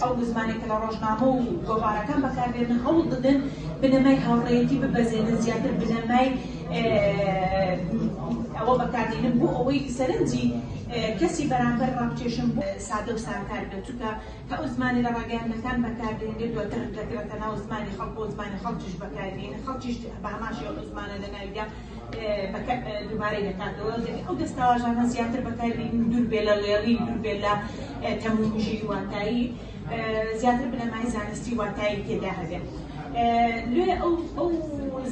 ئەو زمانێک کە لە ڕۆژنامە و گۆڤارەکان بەکاردێنن هەوڵ دەدەن بنەمای هاوڕێیەتی ببەزێنن زیاتر بنەمای ئەوە بەکاردێنن بۆ ئەوەی سەرنجی کەسی بەرامبەر ڕابکێشن بۆ سادە و سانکار بێت چونکە کە ئەو زمانی لە ڕاگەیاندنەکان بەکاردێنێت دواتر دەکرێتە ناو زمانی خەڵک بۆ زمانی خەڵکیش بەکاردێنێت خەڵکیش بە هەماشی ئەو زمانە لە ناویدا دووبارەی دەکاتەوە ئەو دەستاواژانە زیاتر بەکاردێنن دوور بێ لە لێڕی دوور بێ لە تەمومژی واتایی زیاتر بنەمای زانستی واتایی تێدا هەبێت لێ ئەو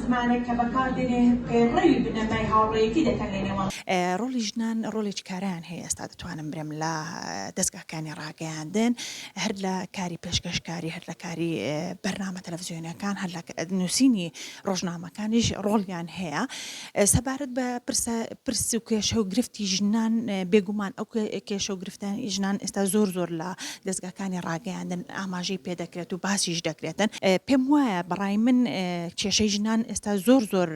زمانێک کە بەکاردێنێ پێڕەوی بنەمای هاوڕێیەتی دەکەن لە نێوان ڕۆڵی ژنان ڕۆڵێکی کاران هەیە ئێستا دەتوانم برێم لە دەستگاکانی ڕاگەیاندن هەر لە کاری پێشکەشکاری هەر لە کاری بەرنامە تەلەڤیزیۆنیەکان هەر لە نووسینی ڕۆژنامەکانیش ڕۆڵیان هەیە سەبارەت بە پرس و کێشە و گرفتی ژنان بێگومان ئەو کێشە و گرفتانی ژنان ئێستا زۆر لە دەستگاکانی ڕاگەیاندن ئاماژەی پێدەکرێت و باسیش دەکرێتن پێم وایە بەڕای من کێشەی ژنان ئێستا زۆر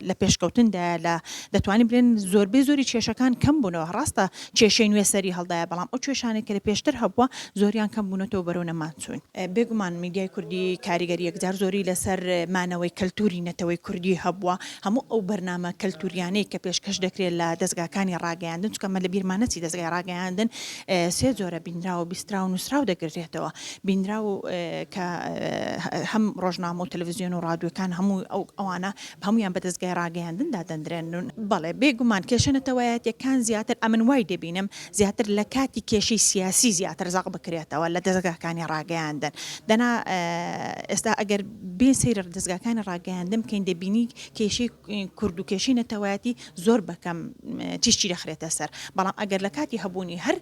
لە پێشکەوتندا لە دەتوانین برێن زۆربەی زۆری کێشەکان کەم بوونەوە ڕاستە کێشەی نوێ سەری هەڵدایە بەڵام ئەو کێشانێک کە لە پێشتر هەبووە زۆریان کەم بوونەتەوە بەرەو نەماچوون بێگومان میدیای کوردی کاریگەری یەکجار زۆری لەسەر مانەوەی کەلتوری نەتەوەی کوردی هەبووە هەموو ئەو بەرنامە کەلتوریانەی کە پێشکەش دەکرێت لە دەستگاکانی ڕاگەیاندن چونکە مە لە بیرمانەتی دەستگای ڕاگەیاندن سێ جۆرە بینراوە بیسترا و نووسراو دەگرێتەوە بینراو کە هەم ڕۆژنامە و تەلەڤیزیۆن و ڕادیۆکان هەموو ئەوانە هەمویان بە دەستگای ڕاگەیاندندا دەندرێن بەڵێ بێگومان کێشەنەتەوەیەتەکان زیاتر ئەمن وای دەبینم زیاتر لە کاتی کێشەی سیاسی زیاتر زەق بکرێتەوە لە دەستگاکانی ڕاگەیاندن دەنا ئێستا ئەگەر بێ سەیرە دەستگاکانی ڕاگەیاندن بکەین دەبینی کێشەی کورد و کێشەی نەتەوەیەتی زۆر بەکەم تیشتی دەخرێتە سەر بەڵام ئەگەر لە کاتی هەبوونی هەر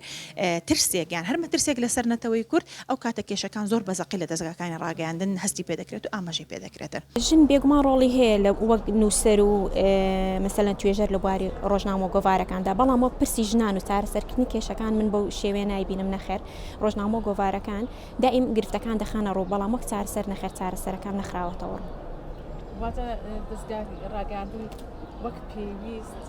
ترسێکیان هەر مەترسێک لەسەر نەتەوەی کورد ئەو کاتە کێشەکان زۆر بەزەقی لە دەستگاکانی ڕاگەیاندن هەستی پێدەکرێت و ئاماژەی پێدەکرێتن ژن بێگومان ڕۆڵی هەیە لە وەک نووسەر و مەسەلەن توێژەر لە بواری ڕۆژنامە و گۆڤارەکاندا بەڵام وە پرسی ژنان و چارەسەرکردنی کێشەکان من بەو شێوێ نایبینم نەخێر ڕۆژنامە و گۆڤارەکان دائیم گرفتەکان دەخانە ڕوو بەڵام وەک چارەسەر نەخێر چارەسەرەکان نەخراوەتەوە واتە دەستگای ڕاگەیاندن وەک پێویست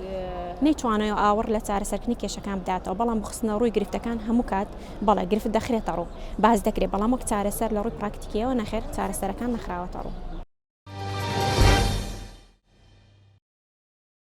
نەیتوانێت ئاوەڕ لە چارەسەرکردنی کێشەکان بداتەوە بەڵام بخستنە ڕووی گرفتەکان هەموو کات بەڵێ گرفت دەخرێتە ڕوو باز دەکرێت بەڵام وەک چارەسەر لە ڕووی پراکتیکیەوە نەخێر چارەسەرەکان نەخراوەتە ڕوو